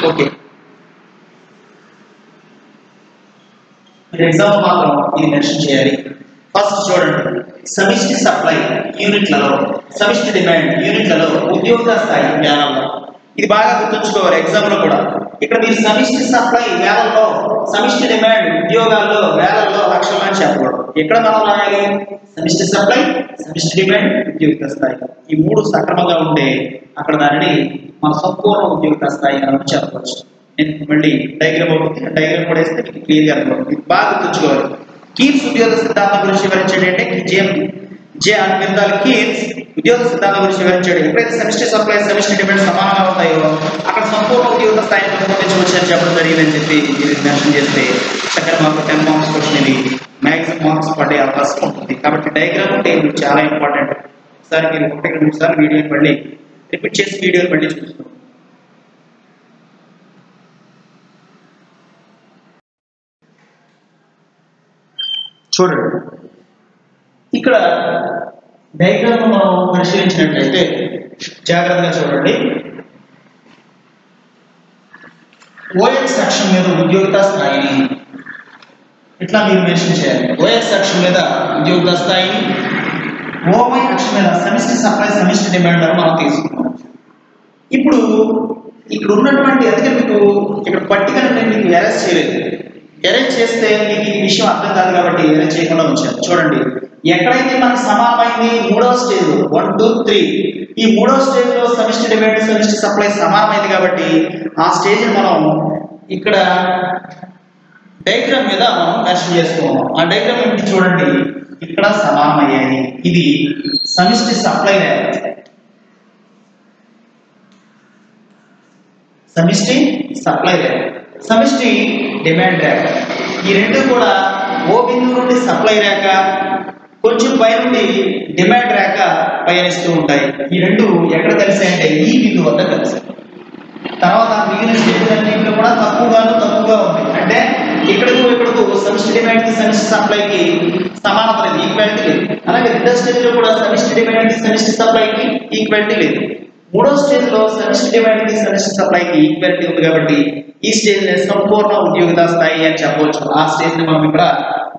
ఓకే, ఎగ్జాంపుల్ మాత్రం ఇది మెన్షన్ చేయాలి. ఫస్ట్ చూడండి, సమిష్టి సప్లై యూనిట్లలో, సమిష్టి డిమాండ్ యూనిట్లలో, ఉద్యోగ స్థాయి వేలల్లో. ఇది బాగా గుర్తుంచుకోవాలి ఎగ్జామ్ లో కూడా. ఇక్కడ మీరు సమిష్టి సప్లై వేలల్లో, సమిష్టి డిమాండ్ ఉద్యోగాల్లో వేలల్లో, లక్షల్లో అని చెప్పకూడదు. ఎక్కడ మనం రాయాలి, సమిష్టి సప్లై, సమిష్టి డిమాండ్, ఉద్యోగ స్థాయి. ఈ 3 సక్రమంగా ఉంటే అక్కడ దానిని మన సంపూర్ణ ఉద్యోగ స్థాయి అని చెప్పవచ్చు. నేను మళ్ళీ డయాగ్రామ్ అవుతుంది, డయాగ్రామ్ కూడా వేస్తే మీకు క్లియర్గా అర్థమవుతుంది. బాగా గుర్తుంచుకోవాలి. కీర్స్ ఉద్యోగ సిద్ధాంతం గురించి వివరించేది అంటే జే అన్బిందాల్ కీర్స్ ఉద్యోగ సిద్ధాంతం గురించి వివరించాడు. ఎప్పుడైతే సమిష్టి సప్లై సమిష్టి డిమాండ్ సమానంగా ఉంటాయో అక్కడ సంపూర్ణ ఉద్యోగ స్థాయిని పెంపొందించవచ్చు అని చెప్పడం జరిగిందని చెప్పి మీరు మెన్షన్ చేస్తే చక్కగా మాకు 10 మార్క్స్ క్వశ్చన్ ఇది మ్యాక్సిమం మార్క్స్ పడే అవకాశం ఉంటుంది. కాబట్టి డయాగ్రామ్ అంటే చాలా ఇంపార్టెంట్. ఒకసారి మీరు 1-2 సార్లు వీడియోని మళ్ళీ రిపీట్ చేసి వీడియోని మళ్ళీ చూస్తాం. చూడండి, ఇక్కడ డయాగ్రామ్ మనం పరిశీలించినట్లయితే జాగ్రత్తగా చూడండి. ఓఎక్స్ అక్షం మీద ఉద్యోగిత స్థాయిని ఇట్లా మీరు మెన్షన్ చేయాలి. ఓఎక్స్ అక్షం మీద ఉద్యోగిత స్థాయిని, ఓవై అక్షం మీద సమిష్టి సప్లై సమిష్టి డిమాండ్ అని మనం తీసుకున్నాం. ఇప్పుడు ఇక్కడ ఉన్నటువంటి అందుకే మీకు ఇక్కడ పట్టికను నేను మీకు అరెస్ట్ చేయలేదు. అరేంజ్ చేస్తే మీకు ఈ విషయం అర్థం కాదు కాబట్టి అరేంజ్ చేయకుండా ఉంచాను. చూడండి, ఎక్కడైతే మనకు సమానమైంది 3వ స్టేజ్ 1, 2, 3 ఈ 3వ స్టేజ్ లో సమిష్టి డిమాండ్ సమిష్టి సప్లై సమానమైంది కాబట్టి ఆ స్టేజ్ మనం ఇక్కడ డయాగ్రామ్ మీద మనం మెన్షన్ చేసుకున్నాం. ఆ డయాగ్రామ్ ఏంటి చూడండి, ఇక్కడ సమానమయ్యాయి. ఇది సమిష్టి సప్లై రేట్, సమిష్టి సప్లై రేఖ, సమిష్టి డిమాండ్ రేఖ. ఈ రెండు కూడా ఓ బిందువు నుండి సప్లై రేఖ, కొంచెం పై నుండి డిమాండ్ రేఖ పయనిస్తూ ఉంటాయి. ఈ రెండు ఎక్కడ కలిసాయంటే ఈ బిందువు వద్ద కలిసాయి. తర్వాత మిగిలిన స్టేజ్లన్నింటిలో కూడా తక్కువగా ఉంది. అంటే ఇక్కడకు సమిష్టి డిమాండ్ కి సమిష్టి సప్లైకి సమానత లేదు, ఈక్వాలిటీ లేదు. అలాగే రెండో స్టేజ్ లో కూడా సమిష్టి డిమాండ్ కి సమిష్టి సప్లైకి ఈక్వాలిటీ లేదు. మూడో స్టేజ్ లో సమిష్టి డిమాండ్ కి సమిష్టి సప్లైకి ఈక్వాలిటీ ఉంది కాబట్టి ఈ స్టేజ్ ని సంపూర్ణ ఉద్యోగిత స్థాయి అని చెప్పవచ్చు. ఆ స్టేజ్ ని మనం ఇక్కడ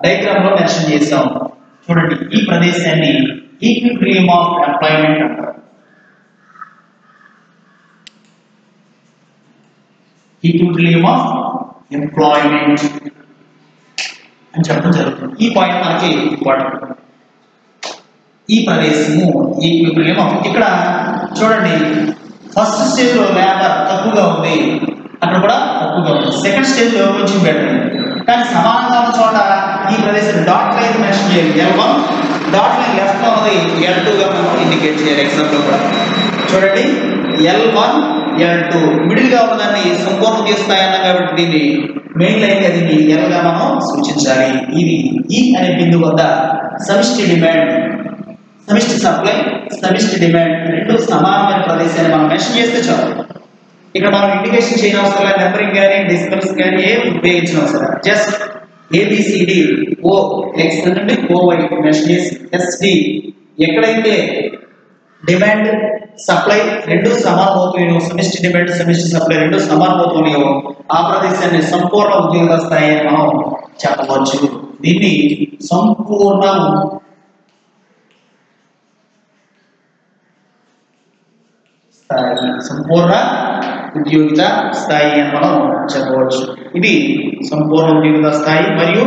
డయాగ్రామ్ లో మెన్షన్ చేసాం. చూడండి, ఈ ప్రదేశాన్ని ఈక్విలిబ్రియం ఆఫ్ ఎంప్లాయ్మెంట్ అంటారు. ఈక్విలిబ్రియం ఆఫ్ ఎంప్లాయ్మెంట్ అని చెప్పడం జరుగుతుంది. ఈ పాయింట్ మనకి ఇంపార్టెంట్. ఈ ప్రదేశము ఈక్విలిబ్రియం ఆఫ్, ఇక్కడ చూడండి ఫస్ట్ స్టేజ్ లో లేబర్ తక్కువగా ఉంది, అక్కడ కూడా తక్కువగా ఉంది. సెకండ్ స్టేజ్ లో కొంచెం బెటర్ ఉంది. కానీ సమానంగా ఉన్న చోట ఈ ప్రదేశం డాట్ లైన్ మెన్షన్ చేయాలి. L1 డాట్ లైన్ లెఫ్ట్ లో ఉన్నది L2 గా మనం ఇండికేట్ చేయాలి. ఎగ్జాంపుల్ కూడా చూడండి, L1 L2 మిడిల్ గా ఉన్నదాన్ని సంపూర్ణ ఉద్యోగ అన్నాం కాబట్టి దీన్ని మెయిన్ లైన్ గా దీన్ని L గా మనం సూచించాలి. ఇది ఈ అనే బిందువు వద్ద సమిష్టి డిమాండ్, సమిష్టి సప్లై, సమిష్టి డిమాండ్ రెండు సమానమైన ప్రదేశాన్ని మనం మెన్షన్ చేస్తే చాలు. ఇక్కడ మనం ఇండికేషన్ చేయని అవసరం లేదు, నెంబరింగ్ కానీ డిస్టెన్స్ కానీ ఏం ఉపయోగించిన అవసరం. జస్ట్ ఏబిసిడి ఓ ఎక్స్ నుండి ఓవై మెన్షన్ చేసి ఎస్డి ఎక్కడైతే డిమాండ్ సప్లై రెండు సమానమవుతున్నాయో, సమిష్టి డిమాండ్ సమిష్టి సప్లై రెండు సమానమవుతున్నాయో ఆ ప్రదేశాన్ని సంపూర్ణ ఉద్యోగ స్థాయి అని మనం చెప్పవచ్చు. దీన్ని సంపూర్ణ సంపూర్ణ ఉద్యోగిత స్థాయి అని మనం చెప్పవచ్చు. ఇది సంపూర్ణ ఉద్యోగిత స్థాయి మరియు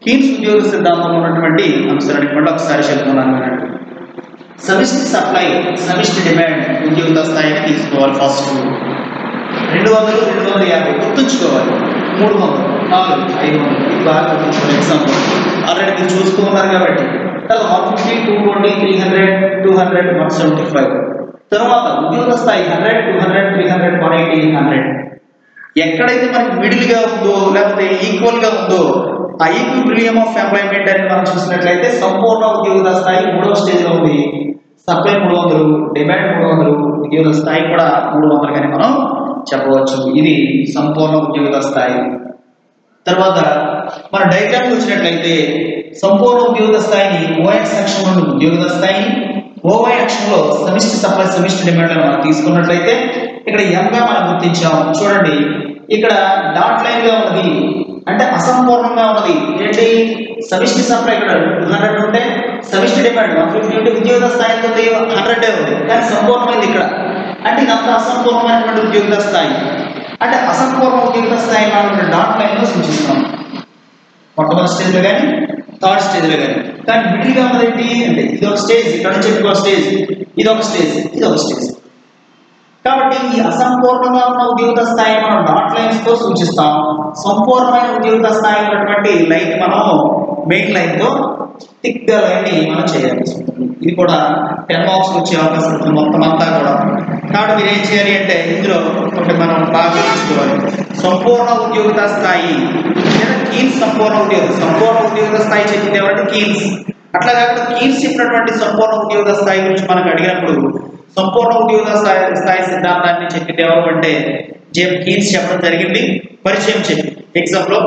కీన్స్ ఉద్యోగ సిద్ధాంతంలో ఉన్నటువంటి అంశాలని మళ్ళీ ఒకసారి చెప్తున్నాను. సమిష్టి సప్లై, సమిష్టి డిమాండ్ ఉద్యోగిత స్థాయిని తీసుకోవాలి. ఫస్ట్ 200, 250 గుర్తుంచుకోవాలి. 300, 400, 500 ఇది బాగా గుర్తుంచుకోవాలి. ఎగ్జాంపుల్ ఆల్రెడీ మీరు చూస్తూ ఉన్నారు కాబట్టి. తర్వాత 150, 220, 300, 200, 175. తర్వాత ఉద్యోగ స్థాయి 100, 200, 300, 180, 100. ఎక్కడైతే మనకి మిడిల్ గా ఉందో లేకపోతే ఈక్వల్ గా ఉందో ఆ ఈక్విలిబ్రియం ఆఫ్ ఎంప్లాయ్మెంట్ అని మనం చూసినట్లయితే సంపూర్ణ ఉద్యోగ స్థాయి మూడవ స్టేజ్ లో ఉంది. సప్లై 300, డిమాండ్ 300, ఉద్యోగ స్థాయి కూడా 300 అని మనం చెప్పవచ్చు. ఇది సంపూర్ణ ఉద్యోగ స్థాయి. తర్వాత మన డయాగ్రామ్ వచ్చినట్లయితే సంపూర్ణ ఉద్యోగ స్థాయిని ఓఎక్స్ అక్షం నుండి ఉద్యోగ స్థాయిని, ఓవై అక్షంలో సమిష్టి సప్లై సమిష్టి డిమాండ్ మనం తీసుకున్నట్లయితే ఇక్కడ M గా మనం గుర్తించాం. చూడండి, ఇక్కడ డాట్ లైన్ గా ఉన్నది అంటే అసంపూర్ణంగా ఉన్నది ఏంటి? సమిష్టి సప్లై ఇక్కడ 200 ఉంటే సమిష్టి డిమాండ్ 150 ఉంటే ఉద్యోగ స్థాయి 100 ఉంది, కానీ సంపూర్ణమైంది ఇక్కడ. అంటే ఇదంతా అసంపూర్ణమైనటువంటి ఉద్యోగ స్థాయి. అంటే అసంపూర్ణ ఉద్యోగ స్థాయి మనం డాట్ లైన్ లో సూచిస్తాం. మొట్టమొదటి స్టేజ్ లో కానీ థర్డ్ స్టేజ్ లో కానీ మిడిల్ గా ఉన్నది ఏంటి అంటే ఇది ఒక స్టేజ్, ఇక్కడ నుంచి ఇంకో స్టేజ్, ఇది ఒక స్టేజ్, ఇది ఒక స్టేజ్. కాబట్టి ఈ అసంపూర్ణంగా ఉన్న ఉద్యోగ స్థాయిని మనం డాట్ లైన్స్ తో సూచిస్తాం. సంపూర్ణమైన ఉద్యోగ స్థాయి ఉన్నటువంటి లైన్ మనం మెయిన్ లైన్ తో థిక్ గా లైన్ ని మనం చేయాల్సి ఉంటుంది. ఇది కూడా 10 మార్క్స్ వచ్చే అవకాశం ఉంటుంది మొత్తం అంతా కూడా. కాబట్టి మీరు ఏం చేయాలి అంటే ఇందులో ఒకటి మనం బాగా గుర్తుంచుకోవాలి. సంపూర్ణ ఉద్యోగ స్థాయి లేదా కీన్స్ సంపూర్ణ ఉద్యోగ స్థాయి చెప్పింది ఎవరంటే కీన్స్. అట్లా కాకుండా కీన్స్ చెప్పినటువంటి సంపూర్ణ ఉద్యోగ స్థాయి గురించి మనకు అడిగినప్పుడు సంపూర్ణ ఉద్యోగ స్థాయి సిద్ధాంతాన్ని చెప్పింది ఎవరు అంటే జేమ్స్ కీన్స్ చెప్పడం జరిగింది. పరిచయం చెప్పి ఎగ్జాంపుల్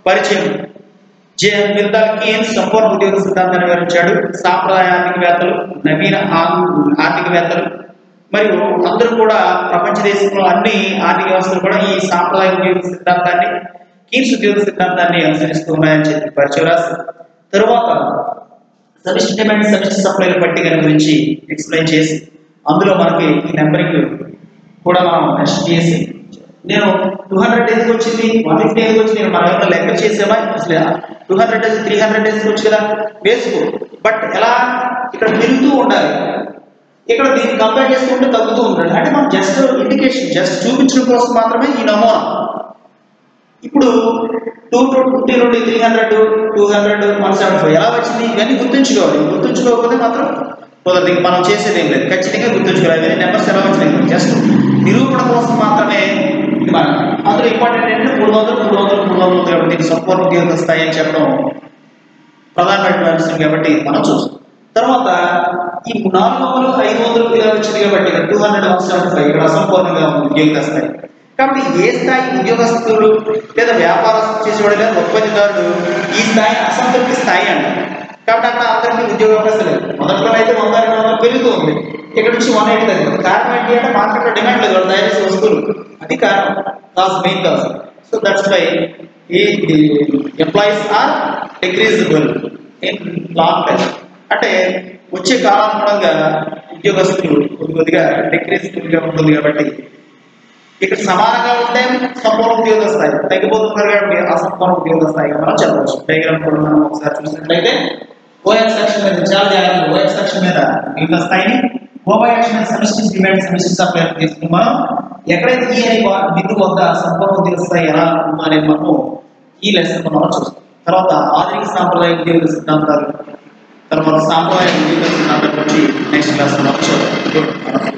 పరిచయం జేమ్స్ కీన్స్ సంపూర్ణ ఉద్యోగ సిద్ధాంతాన్ని వివరించాడు. సాంప్రదాయ ఆర్థికవేత్తలు, నవీన ఆర్థికవేత్తలు మరియు అందరూ కూడా ప్రపంచ దేశంలో అన్ని ఆర్థిక వ్యవస్థలు కూడా ఈ సాంప్రదాయ ఉద్యోగ సిద్ధాంతాన్ని, కీన్స్ ఉద్యోగ సిద్ధాంతాన్ని అనుసరిస్తూ ఉన్నాయని చెప్పి పరిచయం రాసి తరువాత సమిష్టి డిమాండ్ సమిష్టి సప్లైల పట్టిక గురించి ఎక్స్ప్లెయిన్ చేసి అందులో మనకి ఈ నెంబరింగ్ కూడా మనం మెన్షన్ చేసి నేను 200 ఎందుకు వచ్చింది 150 ఎందుకు వచ్చింది మనం ఏమైనా లెక్క చేసామా అసలు 200 300 వేసుకోవచ్చు కదా వేసుకో. బట్ ఎలా ఇక్కడ పెరుగుతూ ఉండాలి, ఇక్కడ దీన్ని కంపేర్ చేసుకుంటే తగ్గుతూ ఉండాలి. అంటే మనం జస్ట్ ఇండికేషన్ జస్ట్ చూపించడం కోసం మాత్రమే ఈ నమూనా. ఇప్పుడు 250 నుండి 300, 200, 175 ఎలా వచ్చింది ఇవన్నీ గుర్తుంచుకోవాలి. గుర్తుంచుకోకపోతే మాత్రం కుదరదు, మనం చేసేది ఏం లేదు. ఖచ్చితంగా గుర్తుంచుకోవాలి ఇవన్నీ నెంబర్స్ ఎలా వచ్చినాయి. జస్ట్ నిరూపణ కోసం మాత్రమే డిమాండ్. అందులో ఇంపార్టెంట్ ఏంటంటే 300 కాబట్టి దీనికి సంపూర్ణ ఉద్యోగ స్థాయి అని చెప్పడం ప్రధానమైన అంశం కాబట్టి మనం చూస్తాం. తర్వాత ఈ 400, 500 ఇలా వచ్చింది కాబట్టి 275 ఇక్కడ అసంపూర్ణంగా ఉంది ఉద్యోగ స్థాయి. కాబట్టి ఏ స్థాయి ఉద్యోగస్తులు లేదా వ్యాపారస్తులు చేసేవాడు లేదా ఉత్పత్తిదారుడు ఈ స్థాయి అసంతృప్తి స్థాయి అండి. కాబట్టి అక్కడ అందరికీ ఉద్యోగ అవకాశం లేదు. మొదట్లో అయితే 100 పెరుగుతూ ఉంది, ఇక్కడ నుంచి 180 తగ్గింది. కారణం ఏంటి అంటే మార్కెట్లో డిమాండ్ లేదు, వాళ్ళు తయారు చేసే వస్తువులు, అది కారణం, cause main cause. So that's why ఈ employees are decreasable in long time. అంటే వచ్చే కాలానుగుణంగా ఉద్యోగస్తులు కొద్దిగా డిక్రీజబుల్గా ఉంటుంది. కాబట్టి ఇక్కడ సమానంగా ఉంటే సంపూర్ణ ఉద్యోగ స్థాయి, తగ్గిపోతున్నారు కాబట్టి అసంపూర్ణ ఉద్యోగ స్థాయిగా మనం చెప్పవచ్చు. డయాగ్రామ్ కూడా మనం ఒకసారి చూసినట్లయితే ఓఎక్స్ సెక్షన్ మీద చాలా జాగ్రత్తగా ఓఎక్స్ సెక్షన్ మీద ఉద్యోగ స్థాయిని, ఓవై యాక్షన్ మీద సమిష్టి డిమాండ్ సమిష్టి సప్లై తీసుకుని మనం ఎక్కడైతే ఈ అనే బిందు వద్ద సంపూర్ణ ఉద్యోగ స్థాయి ఎలా ఉందో అనేది మనము ఈ లెసన్ మనం చూస్తాం. తర్వాత ఆధునిక సాంప్రదాయ ఉద్యోగ సిద్ధాంతాలు, తర్వాత సాంప్రదాయ ఉద్యోగ సిద్ధాంతం గురించి నెక్స్ట్ క్లాస్ మనం చూద్దాం.